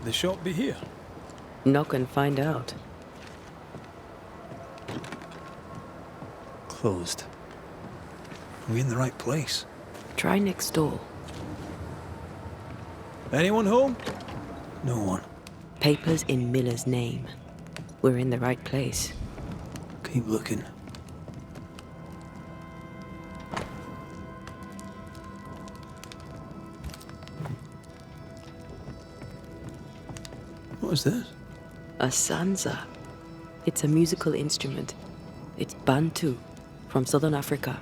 The shop be here? Knock and find out. Closed. Are we in the right place? Try next door. Anyone home? No one. Papers in Miller's name. We're in the right place. Keep looking. What is this? A sansa. It's a musical instrument. It's Bantu, from southern Africa.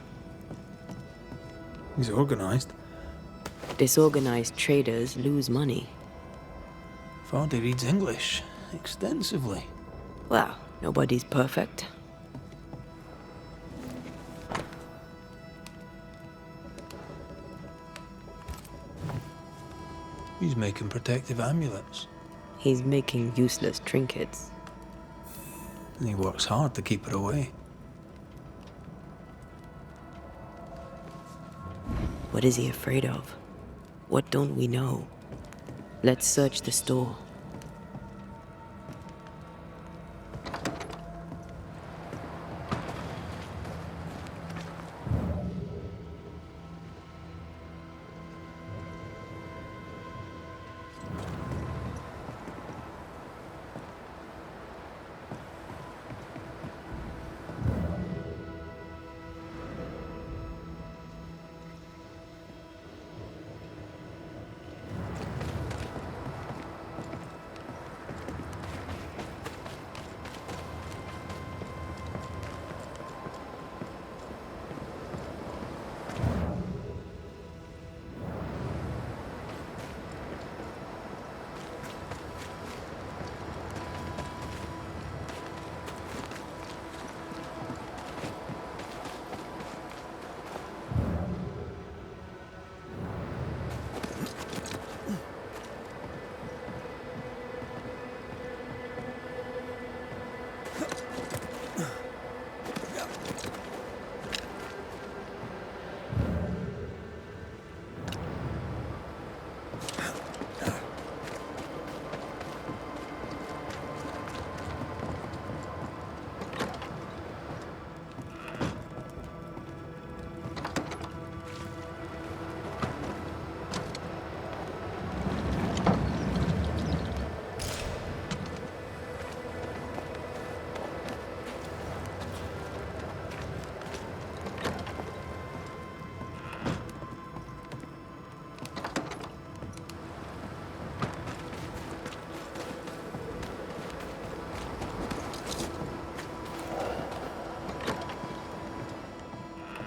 He's organized. Disorganized traders lose money. Vardy reads English extensively. Well, nobody's perfect. He's making protective amulets. He's making useless trinkets. And he works hard to keep it away. What is he afraid of? What don't we know? Let's search the store.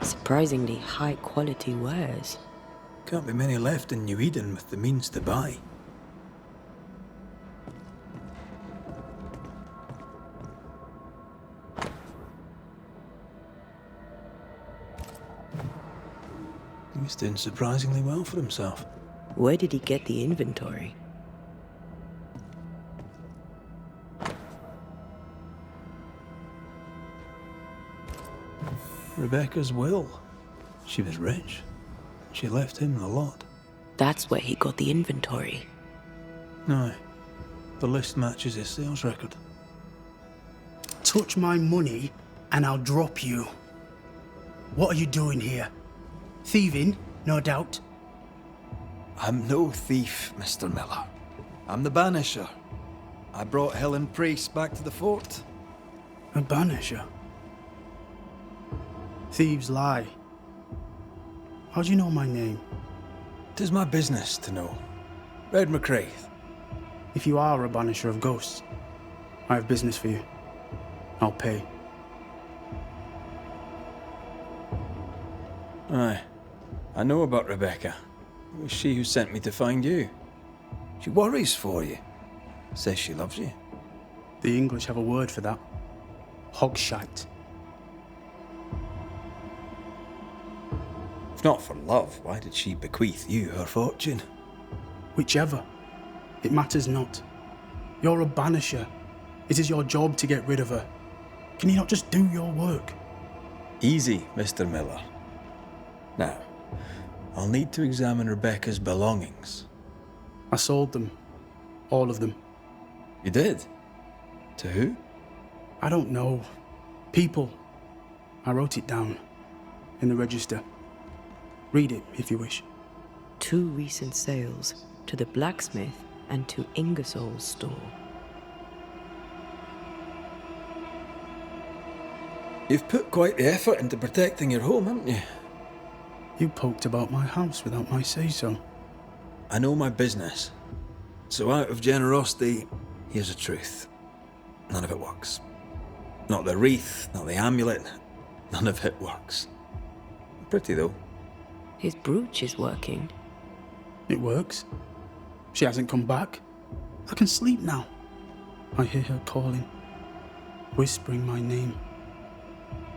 Surprisingly high-quality wares. Can't be many left in New Eden with the means to buy. He's doing surprisingly well for himself. Where did he get the inventory? Rebecca's will. She was rich. She left him the lot. That's where he got the inventory. No. The list matches his sales record. Touch my money and I'll drop you. What are you doing here? Thieving, no doubt. I'm no thief, Mr. Miller. I'm the Banisher. I brought Helen Priest back to the fort. A banisher? Thieves lie. How do you know my name? 'Tis my business to know. Red McCraith. If you are a banisher of ghosts, I have business for you. I'll pay. Aye. I know about Rebecca. It was she who sent me to find you. She worries for you. Says she loves you. The English have a word for that. Hogshite. If not for love, why did she bequeath you her fortune? Whichever. It matters not. You're a banisher. It is your job to get rid of her. Can you not just do your work? Easy, Mr. Miller. Now, I'll need to examine Rebecca's belongings. I sold them. All of them. You did? To who? I don't know. People. I wrote it down. In the register. Read it, if you wish. 2 recent sales to the blacksmith and to Ingersoll's store. You've put quite the effort into protecting your home, haven't you? You poked about my house without my say-so. I know my business. So out of generosity, here's the truth. None of it works. Not the wreath, not the amulet. None of it works. Pretty, though. His brooch is working. It works. She hasn't come back. I can sleep now. I hear her calling, whispering my name.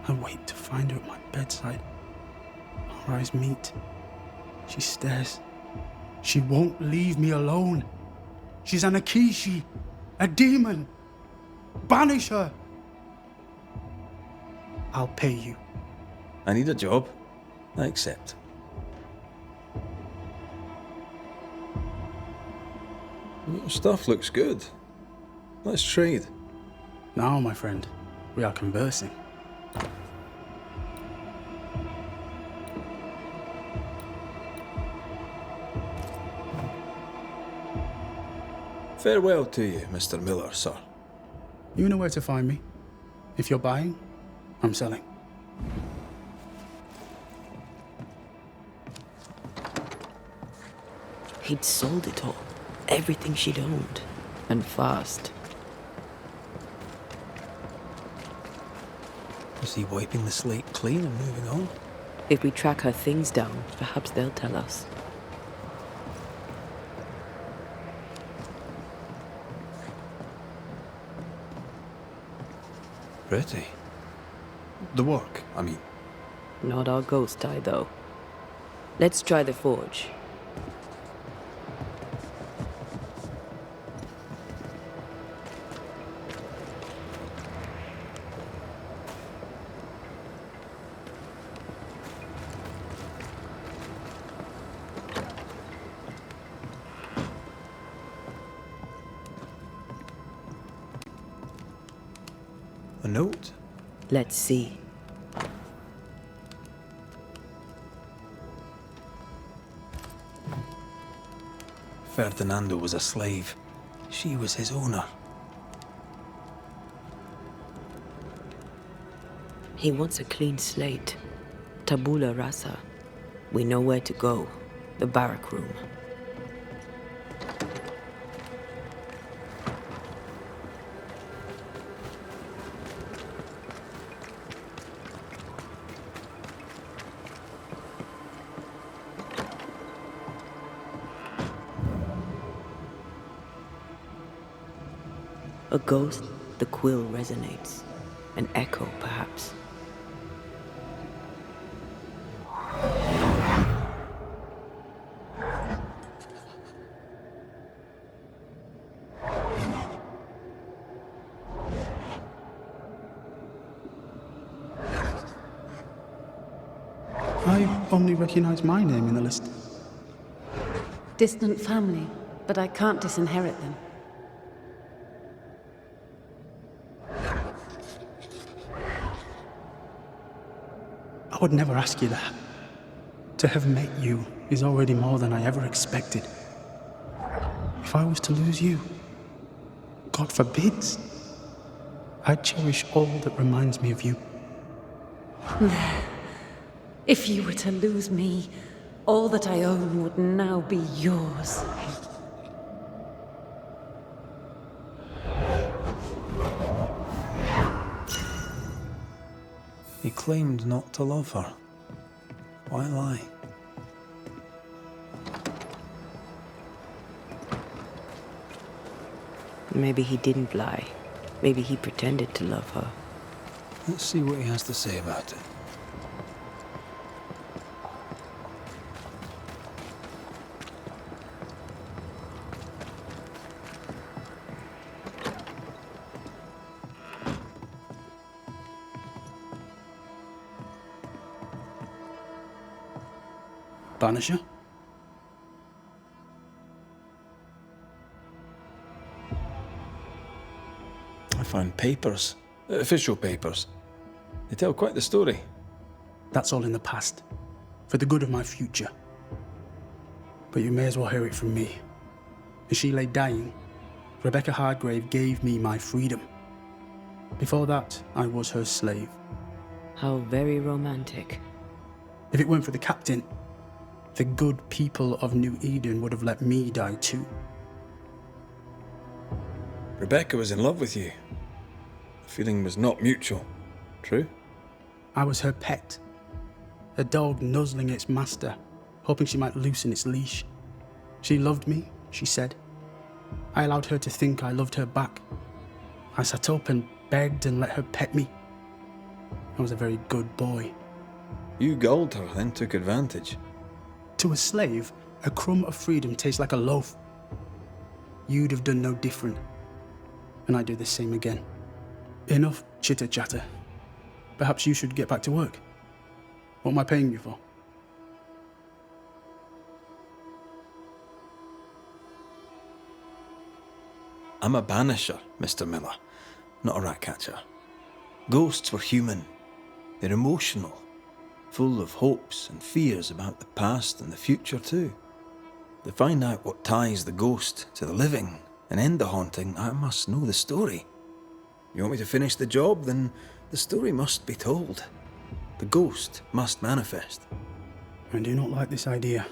I wait to find her at my bedside. Our eyes meet. She stares. She won't leave me alone. She's an Akishi, a demon. Banish her. I'll pay you. I need a job. I accept. Your stuff looks good. Let's trade. Now, my friend, we are conversing. Farewell to you, Mr. Miller, sir. You know where to find me. If you're buying, I'm selling. He'd sold it all. Everything she'd owned. And fast. Is he wiping the slate clean and moving on? If we track her things down, perhaps they'll tell us. Pretty. The work, I mean. Not our ghost eye, though. Let's try the forge. A note? Let's see. Ferdinando was a slave. She was his owner. He wants a clean slate. Tabula rasa. We know where to go. The barrack room. A ghost, the quill resonates. An echo, perhaps. I only recognize my name in the list. Distant family, but I can't disinherit them. I would never ask you that. To have met you is already more than I ever expected. If I was to lose you, God forbids, I'd cherish all that reminds me of you. If you were to lose me, all that I own would now be yours. He claimed not to love her. Why lie? Maybe he didn't lie. Maybe he pretended to love her. Let's see what he has to say about it. Banisher? found papers, official papers. They tell quite the story. That's all in the past, for the good of my future. But you may as well hear it from me. As she lay dying, Rebecca Hardgrave gave me my freedom. Before that, I was her slave. How very romantic. If it weren't for the captain, the good people of New Eden would have let me die too. Rebecca was in love with you. The feeling was not mutual. True? I was her pet. A dog nuzzling its master, hoping she might loosen its leash. She loved me, she said. I allowed her to think I loved her back. I sat up and begged and let her pet me. I was a very good boy. You gulled her, then took advantage. To a slave, a crumb of freedom tastes like a loaf. You'd have done no different, and I'd do the same again. Enough chitter-chatter. Perhaps you should get back to work. What am I paying you for? I'm a banisher, Mr. Miller, not a rat catcher. Ghosts were human. They're emotional, full of hopes and fears about the past and the future too. To find out what ties the ghost to the living and end the haunting, I must know the story. You want me to finish the job? Then the story must be told. The ghost must manifest. I do not like this idea.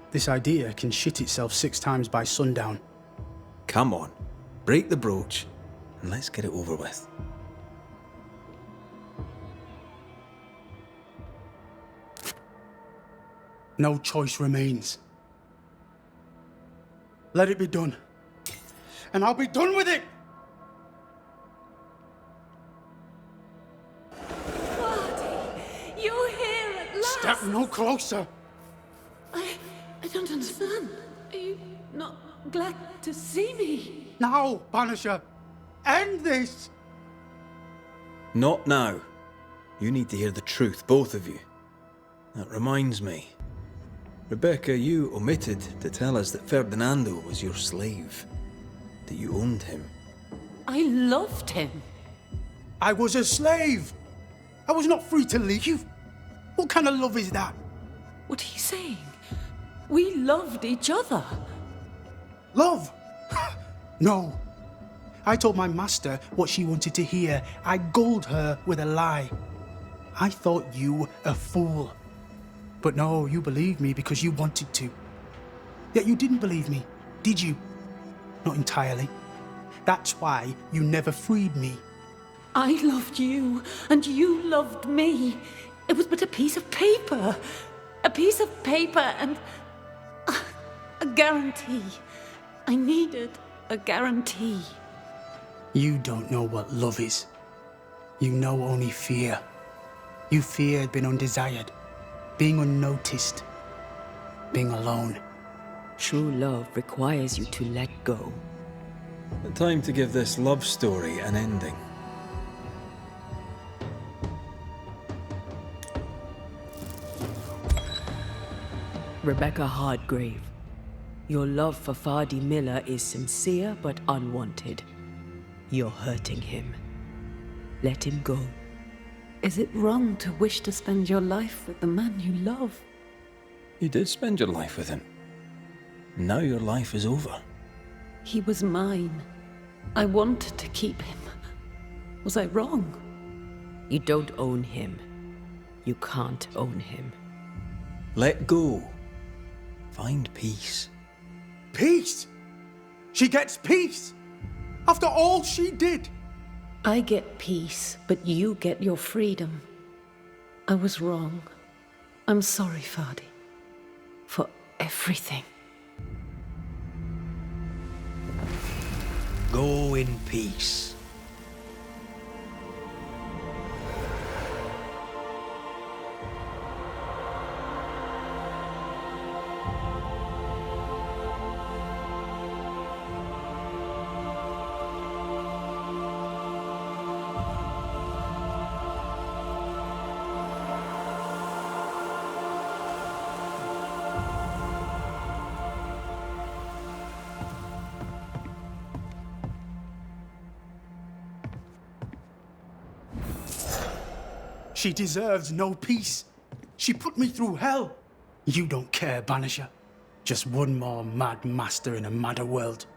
This idea can shit itself 6 times by sundown. Come on, break the brooch and let's get it over with. No choice remains. Let it be done. And I'll be done with it! You're here at last! Step no closer! I don't understand. Are you not glad to see me? Now, Banisher! End this! Not now. You need to hear the truth, both of you. That reminds me. Rebecca, you omitted to tell us that Ferdinando was your slave. That you owned him. I loved him. I was a slave! I was not free to leave. What kind of love is that? What are you saying? We loved each other. Love? No. I told my master what she wanted to hear. I gulled her with a lie. I thought you a fool. But no, you believed me because you wanted to. Yet you didn't believe me, did you? Not entirely. That's why you never freed me. I loved you, and you loved me. It was but a piece of paper. A piece of paper and a guarantee. I needed a guarantee. You don't know what love is. You know only fear. You feared being undesired, being unnoticed, being alone. True love requires you to let go. Time to give this love story an ending. Rebecca Hardgrave, your love for Fadi Miller is sincere but unwanted. You're hurting him. Let him go. Is it wrong to wish to spend your life with the man you love? You did spend your life with him. Now your life is over. He was mine. I wanted to keep him. Was I wrong? You don't own him. You can't own him. Let go. Find peace. Peace? She gets peace? After all she did? I get peace, but you get your freedom. I was wrong. I'm sorry, Fadi. For everything. Go in peace. She deserves no peace. She put me through hell. You don't care, Banisher. Just one more mad master in a madder world.